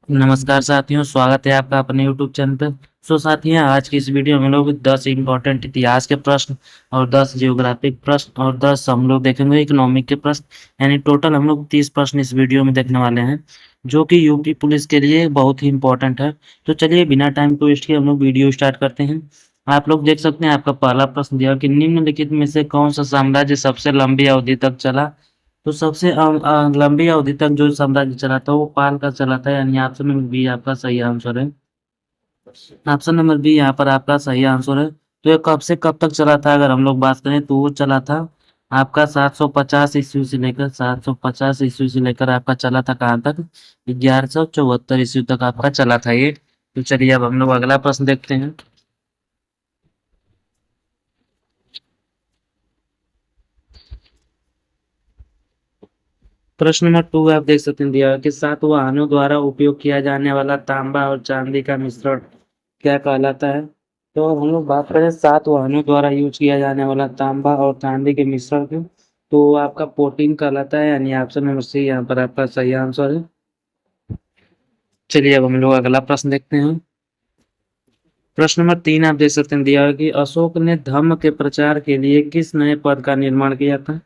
नमस्कार साथियों, स्वागत है आपका अपने यूट्यूब चैनल पे। साथियों, आज की इस वीडियो में हम लोग 10 इम्पोर्टेंट इतिहास के प्रश्न और 10 जियोग्राफिक प्रश्न और 10 हम लोग देखेंगे इकोनॉमिक के प्रश्न। यानी टोटल हम लोग 30 प्रश्न इस वीडियो में देखने वाले हैं, जो कि यूपी पुलिस के लिए बहुत ही इम्पोर्टेंट है। तो चलिए बिना टाइम को वेस्ट किए हम लोग वीडियो स्टार्ट करते हैं। आप लोग देख सकते हैं, आपका पहला प्रश्न दिया कि निम्नलिखित में से कौन सा साम्राज्य सबसे लंबी अवधि तक चला। तो सबसे लंबी अवधि तक जो साम्राज्य चला था वो पाल का चला था, यानी ऑप्शन नंबर बी आपका सही आंसर है। ऑप्शन नंबर बी यहाँ पर आपका सही आंसर है। तो ये कब से कब तक चला था, अगर हम लोग बात करें तो वो चला था आपका 750 ईस्वी से लेकर 750 ईस्वी से लेकर आपका चला था कहाँ तक, 1174 ईस्वी तक आपका चला था ये। तो चलिए अब हम लोग अगला प्रश्न देखते हैं। प्रश्न नंबर 2 आप देख सकते हैं, दिया है कि सातवाहनों द्वारा उपयोग किया जाने वाला तांबा और चांदी का मिश्रण क्या कहलाता है। तो हम लोग बात करें सातवाहनों द्वारा यूज किया जाने वाला तांबा और चांदी के मिश्रण की, तो आपका प्रोटीन कहलाता है, यानी ऑप्शन नंबर सी यहाँ पर आपका सही आंसर है। चलिए अब हम लोग अगला प्रश्न देखते हैं। प्रश्न नंबर 3 आप देख सकते हैं, दिया है कि अशोक ने धम्म के प्रचार के लिए किस नए पद का निर्माण किया था।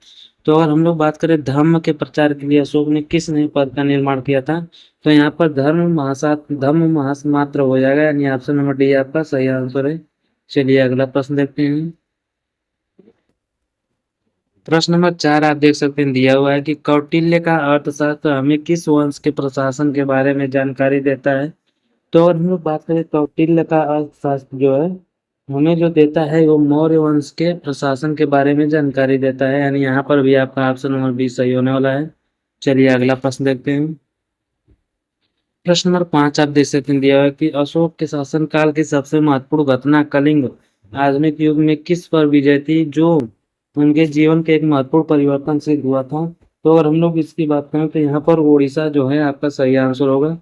तो अगर हम लोग बात करें धम्म के प्रचार के लिए अशोक ने किस नए पद का निर्माण किया था, तो यहाँ पर धम्म महामात्र हो जाएगा, यानी ऑप्शन नंबर डी आपका सही आंसर है। चलिए अगला प्रश्न देखते हैं। प्रश्न नंबर 4 आप देख सकते हैं, दिया हुआ है कि कौटिल्य का अर्थशास्त्र हमें किस वंश के प्रशासन के बारे में जानकारी देता है। तो अगर हम लोग बात करें कौटिल्य का अर्थशास्त्र जो है हमें जो देता है वो मौर्य वंश के प्रशासन के बारे में जानकारी देता है, यानी यहाँ पर भी आपका ऑप्शन नंबर बी सही होने वाला है। चलिए अगला प्रश्न देखते हैं। प्रश्न नंबर 5 आप देख सकते हैं, दिया हुआ है कि अशोक के शासनकाल की सबसे महत्वपूर्ण घटना कलिंग आधुनिक युग में किस पर विजय थी, जो उनके जीवन के एक महत्वपूर्ण परिवर्तन से हुआ था। तो अगर हम लोग इसकी बात करें तो यहाँ पर उड़ीसा जो है आपका सही आंसर होगा,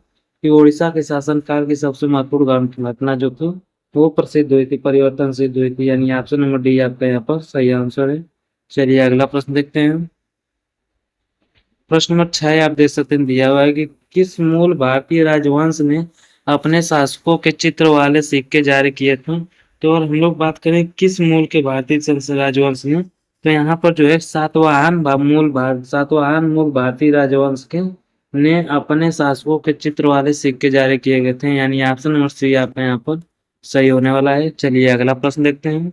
कि उड़ीसा के शासनकाल की सबसे महत्वपूर्ण घटना जो थी वो प्रसिद्ध हुई थी, परिवर्तन सिद्ध हुई थी, यानी ऑप्शन नंबर डी आपका यहाँ पर सही आंसर है। चलिए अगला प्रश्न देखते हैं। प्रश्न नंबर 6 आप देख सकते हैं, दिया हुआ है कि किस मूल भारतीय राजवंश ने अपने शासकों के चित्र वाले सिक्के जारी किए थे। तो अगर हम लोग बात करें किस मूल के भारतीय राजवंश ने, तो यहाँ पर जो है सातवाहन मूल भारतीय राजवंश के ने अपने शासकों के चित्र वाले सिक्के जारी किए गए थे, यानी ऑप्शन नंबर सी आपका यहाँ पर सही होने वाला है। चलिए अगला प्रश्न देखते हैं।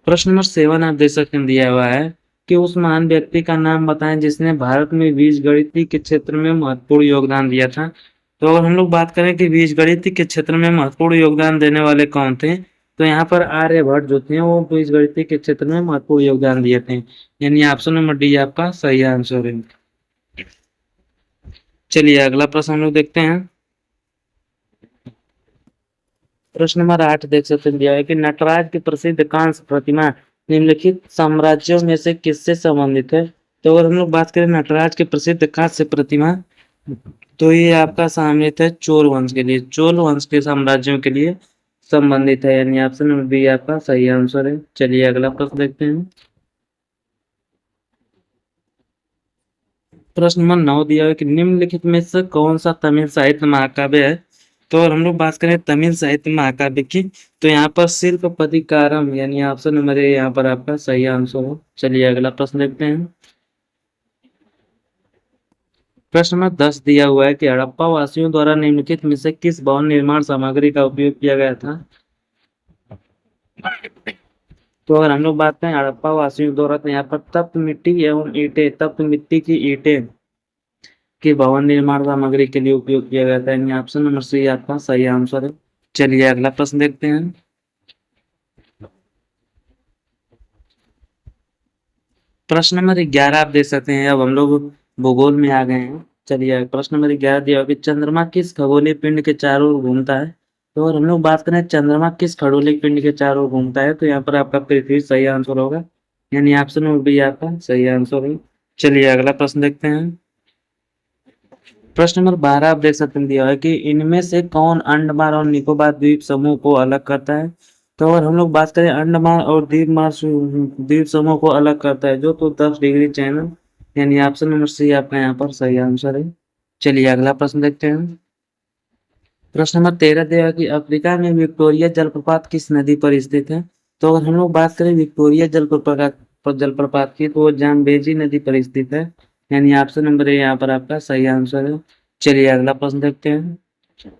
प्रश्न नंबर 7 आप देख सकते हैं, दिया हुआ है कि उस महान व्यक्ति का नाम बताएं जिसने भारत में बीजगणित के क्षेत्र में महत्वपूर्ण योगदान दिया था। तो अगर हम लोग बात करें कि बीजगणित के क्षेत्र में महत्वपूर्ण योगदान देने वाले कौन थे, तो यहाँ पर आर्यभट्ट जो थे वो बीजगणित के क्षेत्र में महत्वपूर्ण योगदान दिए थे, यानी ऑप्शन नंबर डी आपका सही आंसर है। चलिए अगला प्रश्न हम लोग देखते हैं। प्रश्न नंबर 8 देख सकते हैं, दिया है कि नटराज की प्रसिद्ध कांस्य प्रतिमा निम्नलिखित साम्राज्यों में से किससे संबंधित है। तो अगर हम लोग बात करें नटराज की प्रसिद्ध कांस्य प्रतिमा, तो ये आपका सम्मिलित है चोल वंश के लिए, चोल वंश के साम्राज्यों के लिए संबंधित है, यानी ऑप्शन नंबर बी आपका सही आंसर है। चलिए अगला प्रश्न देखते हैं। प्रश्न नंबर 9 दिया है कि निम्नलिखित में से कौन सा तमिल साहित्य महाकाव्य है। तो अगर हम लोग बात करें तमिल साहित्य महाकाव्य की, तो यहाँ पर शिल्पपतिकारम यानी ऑप्शन नंबर ए यहाँ पर आपका सही आंसर है। चलिए अगला प्रश्न देखते हैं। प्रश्न नंबर 10 दिया हुआ है कि हड़प्पा वासियों द्वारा निम्नलिखित में से किस भवन निर्माण सामग्री का उपयोग किया गया था। तो अगर हम लोग बात करें हड़प्पा वासियों द्वारा, तो यहाँ पर तप्त मिट्टी एवं ईंटें, तप्त मिट्टी की ईंटें के भवन निर्माण सामग्री के लिए उपयोग किया गया था, यानी ऑप्शन नंबर सी आपका सही आंसर है। चलिए अगला प्रश्न देखते हैं। प्रश्न नंबर 11 आप देख सकते हैं, अब हम लोग भूगोल में आ गए हैं। चलिए प्रश्न नंबर 11 दिया हुआ कि चंद्रमा किस खगोलीय पिंड के चारों ओर घूमता है। तो अगर हम लोग बात करें चंद्रमा किस खगोलीय पिंड के चारों ओर घूमता है, तो यहाँ पर आपका पृथ्वी सही आंसर होगा, यानी ऑप्शन नंबर बी आपका सही आंसर है। चलिए अगला प्रश्न देखते हैं। प्रश्न नंबर 12 आप देख सकते हैं, दिया है कि इनमें से कौन अंडमान और निकोबार द्वीप समूह को अलग करता है। तो अगर हम लोग बात करें अंडमान और द्वीप समूह को अलग करता है जो, तो 10 डिग्री चैनल, यानी ऑप्शन नंबर सी आपका यहाँ पर सही आंसर है। चलिए अगला प्रश्न देखते हैं। प्रश्न नंबर 13 दिया है कि अफ्रीका में विक्टोरिया जलप्रपात किस नदी पर स्थित है? तो अगर हम लोग बात करें विक्टोरिया जलप्रपात की, तो वो जाम्बेजी नदी पर स्थित है, यानी ऑप्शन नंबर ए यहाँ पर आपका सही आंसर है। चलिए अगला प्रश्न देखते हैं।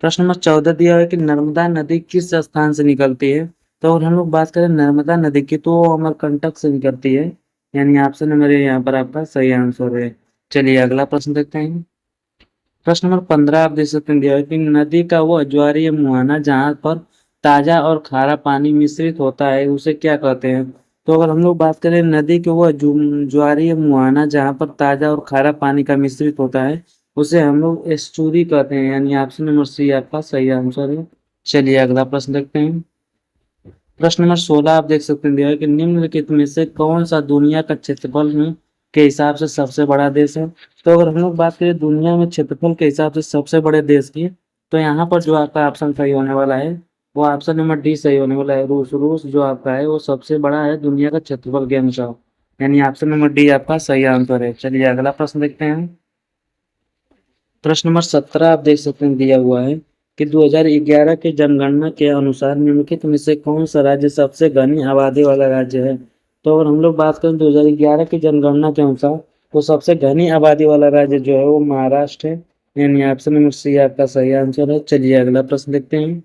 प्रश्न नंबर 14 दिया है कि नर्मदा नदी किस स्थान से निकलती है? तो अगर हम लोग बात करें नर्मदा नदी की, तो वो अमरकंटक से निकलती है, यानी ऑप्शन नंबर ए यहाँ पर आपका सही आंसर है। चलिए अगला प्रश्न देखते हैं। प्रश्न नंबर 15 आप देख सकते हैं दिया है कि नदी का वो ज्वारीय मुहाना जहाँ पर ताजा और खारा पानी मिश्रित होता है उसे क्या कहते हैं? तो अगर हम लोग बात करें नदी के वो ज्वारीय मुहाना जहाँ पर ताजा और खारा पानी का मिश्रित होता है उसे हम लोग एस्चुरी कहते हैं, यानी ऑप्शन नंबर सी आपका सही आंसर है। चलिए अगला प्रश्न देखते हैं। प्रश्न नंबर 16 आप देख सकते हैं दिया है कि निम्नलिखित में से कौन सा दुनिया का क्षेत्रफल में के हिसाब से सबसे बड़ा देश है? तो अगर हम लोग बात करें दुनिया में क्षेत्रफल के हिसाब से सबसे बड़े देश की, तो यहाँ पर जो आपका ऑप्शन सही होने वाला है वो ऑप्शन नंबर डी सही होने वाला है। रूस रूस जो आपका है वो सबसे बड़ा है दुनिया का क्षेत्रफल के अनुसार, यानी ऑप्शन नंबर डी आपका सही आंसर है। चलिए अगला प्रश्न देखते हैं। प्रश्न नंबर 17 आप देख सकते हैं दिया हुआ है कि 2011 के जनगणना के अनुसार निम्नलिखित में से कौन सा राज्य सबसे घनी आबादी वाला राज्य है? तो अगर हम लोग बात करें 2011 की जनगणना के अनुसार, तो सबसे घनी आबादी वाला राज्य जो है वो महाराष्ट्र है, यानी ऑप्शन नंबर सी आपका सही आंसर है। चलिए अगला प्रश्न देखते हैं।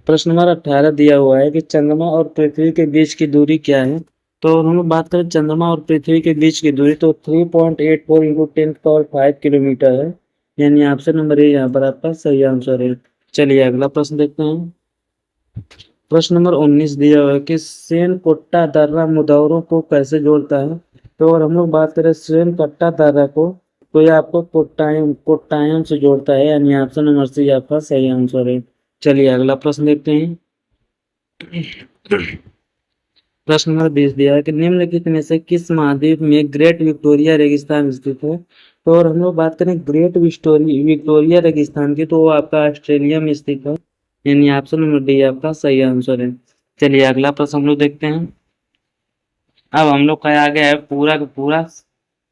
प्रश्न नंबर 18 दिया हुआ है कि चंद्रमा और पृथ्वी के बीच की दूरी क्या है? तो हम लोग बात करें चंद्रमा और पृथ्वी के बीच की दूरी, तो 3.84 इंटू 10 पावर 5 किलोमीटर है, यानी ऑप्शन नंबर ए यहाँ पर आपका सही आंसर है। चलिए अगला प्रश्न देखते हैं। प्रश्न नंबर 19 दिया हुआ है कि सेनकोट्टा दर्रा मुदौरों को कैसे जोड़ता है? तो अगर हम लोग बात करें सेनकोट्टा दर्रा को, तो ये आपको कोट्टायम से जोड़ता है, यानी ऑप्शन नंबर सी आपका सही आंसर है। चलिए अगला प्रश्न देखते हैं। प्रश्न नंबर 20 दिया है कि निम्नलिखित में से किस महाद्वीप में ग्रेट विक्टोरिया रेगिस्तान स्थित है? तो अगर हम लोग बात करें ग्रेट विक्टोरिया रेगिस्तान की, तो वो आपका ऑस्ट्रेलिया में स्थित है, यानी ऑप्शन नंबर डी आपका सही आंसर है। चलिए अगला प्रश्न हम लोग देखते हैं। अब हम लोग का आ गया है पूरा का पूरा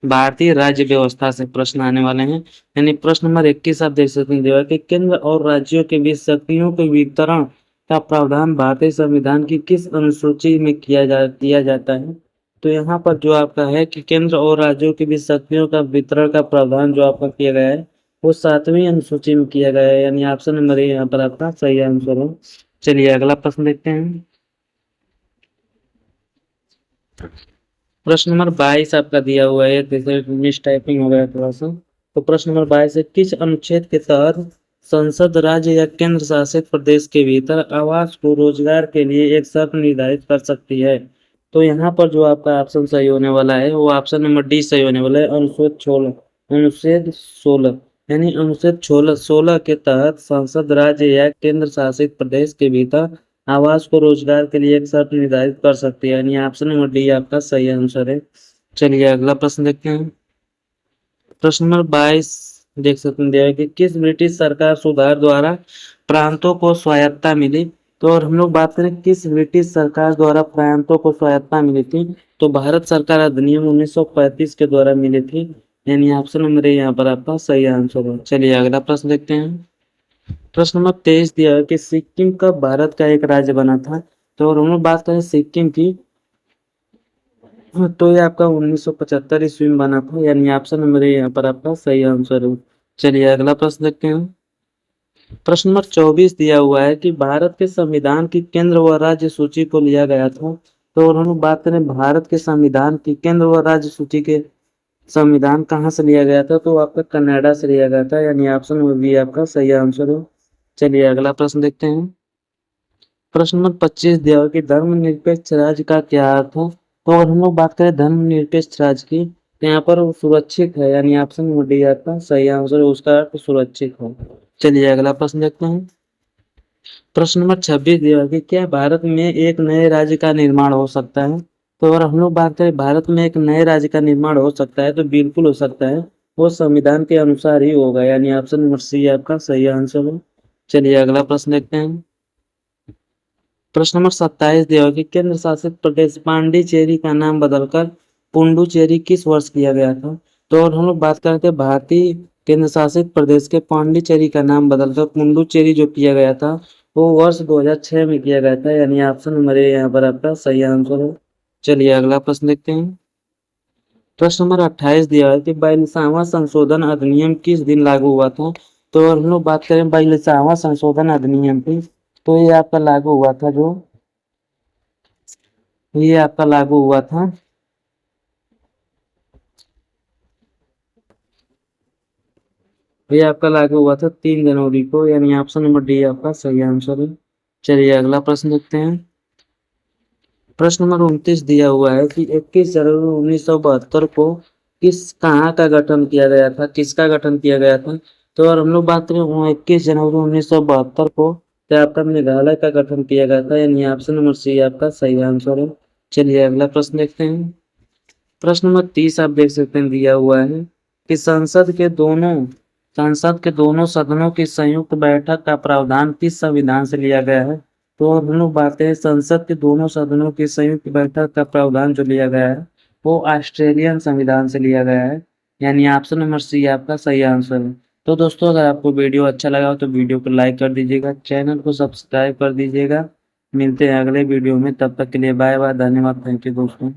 भारतीय राज्य व्यवस्था से प्रश्न आने वाले हैं, यानी प्रश्न नंबर 21 आप देख सकते हैं देवा कि केंद्र और राज्यों के बीच शक्तियों के वितरण का प्रावधान भारतीय संविधान की किस अनुसूची में किया जाता है? तो यहाँ पर जो आपका है कि केंद्र और राज्यों के बीच शक्तियों का वितरण का प्रावधान जो आपका किया गया है वो 7वीं अनुसूची में किया गया है, यानी ऑप्शन नंबर ए यहाँ पर आपका सही आंसर है। चलिए अगला प्रश्न देखते हैं। प्रश्न नंबर 22 आपका दिया हुआ है, जैसे मिस टाइपिंग हो गया थोड़ा सा। तो प्रश्न नंबर 22 है किस अनुच्छेद के तहत संसद राज्य या केंद्र शासित प्रदेश के भीतर आवास को रोजगार के लिए एक शर्त निर्धारित कर सकती है? तो यहाँ पर जो आपका ऑप्शन सही होने वाला है वो ऑप्शन नंबर डी सही होने वाला है। अनुच्छेद 16 यानी अनुच्छेद 16 के तहत संसद राज्य या केंद्र शासित प्रदेश के भीतर आवास को रोजगार के लिए एक शर्त निर्धारित कर सकती है, यानी ऑप्शन नंबर डी आपका सही आंसर है। चलिए अगला प्रश्न देखते हैं। प्रश्न नंबर 22 देख सकते हैं दिया है कि किस ब्रिटिश सरकार सुधार द्वारा प्रांतों को स्वायत्तता मिली? तो और हम लोग बात करें किस ब्रिटिश सरकार द्वारा प्रांतों को स्वायत्तता मिली थी, तो भारत सरकार अधिनियम 1935 के द्वारा मिली थी, यानी ऑप्शन नंबर ए यहाँ पर आपका सही आंसर है। चलिए अगला प्रश्न देखते हैं। प्रश्न नंबर 23 दिया है कि सिक्किम कब भारत का एक राज्य बना था? तो अगर हम लोग बात करें सिक्किम की, तो ये आपका 1975 ईस्वी में बना था, यानी ऑप्शन नंबर ए यहाँ पर आपका सही आंसर है। चलिए अगला प्रश्न देखते हैं। प्रश्न नंबर 24 दिया हुआ है कि भारत के संविधान की केंद्र व राज्य सूची को लिया गया था। तो अगर हम लोग बात करें भारत के संविधान की केंद्र व राज्य सूची के संविधान कहाँ से लिया गया था, तो आपका कनाडा से लिया गया था, यानी ऑप्शन नंबर बी आपका सही आंसर है। चलिए अगला प्रश्न देखते हैं। प्रश्न नंबर 25 दिया हुआ कि धर्मनिरपेक्ष राज्य का क्या अर्थ है? तो अगर हम लोग बात करें धर्मनिरपेक्ष राज्य की, तो यहाँ पर वो सुरक्षित है, यानी ऑप्शन नंबर डी आपका सही आंसर है, उसका अर्थ सुरक्षित है। चलिए अगला प्रश्न देखते हैं। प्रश्न नंबर 26 दिया हुआ कि क्या भारत में एक नए राज्य का निर्माण हो सकता है? तो अगर हम लोग बात करें भारत में एक नए राज्य का निर्माण हो सकता है, तो बिल्कुल हो सकता है, वो संविधान के अनुसार ही होगा, यानी ऑप्शन नंबर सी आपका सही आंसर है। चलिए अगला प्रश्न देखते हैं। प्रश्न नंबर 27 दिया कि केंद्र शासित प्रदेश पांडिचेरी का नाम बदलकर पुडुचेरी किस वर्ष किया गया था? तो और हम लोग बात करते हैं भारतीय केंद्र शासित प्रदेश के पांडिचेरी का नाम बदलकर पुडुचेरी जो किया गया था वो वर्ष 2006 में किया गया था, यानी ऑप्शन नंबर ए यहाँ पर आपका सही आंसर है। चलिए अगला प्रश्न देखते हैं। प्रश्न नंबर 28 दिया है कि 42वां संशोधन अधिनियम किस दिन लागू हुआ था। तो अगर हम लोग बात करें 42वां संशोधन अधिनियम की, तो ये आपका लागू हुआ था ये आपका लागू हुआ था 3 जनवरी को, यानी ऑप्शन नंबर डी आपका सही आंसर है। चलिए अगला प्रश्न देखते हैं। प्रश्न नंबर 29 दिया हुआ है कि 21 जनवरी 1972 को कहाँ का गठन किया गया था, किसका गठन किया गया था। तो अगर हम लोग बात करें 21 जनवरी 1972 को, तो आपका मेघालय का गठन किया गया था, यानी ऑप्शन नंबर सी आपका सही आंसर है। चलिए अगला प्रश्न देखते हैं। प्रश्न नंबर 30 आप देख सकते हैं दिया हुआ है कि संसद के दोनों सदनों की संयुक्त बैठक का प्रावधान किस संविधान से लिया गया है। तो हम लोग बात करें संसद के दोनों सदनों की संयुक्त बैठक का प्रावधान जो लिया गया है वो ऑस्ट्रेलियन संविधान से लिया गया है, यानी ऑप्शन नंबर सी आपका सही आंसर है। तो दोस्तों अगर आपको वीडियो अच्छा लगा हो तो वीडियो को लाइक कर दीजिएगा, चैनल को सब्सक्राइब कर दीजिएगा। मिलते हैं अगले वीडियो में, तब तक के लिए बाय बाय, धन्यवाद, थैंक यू दोस्तों।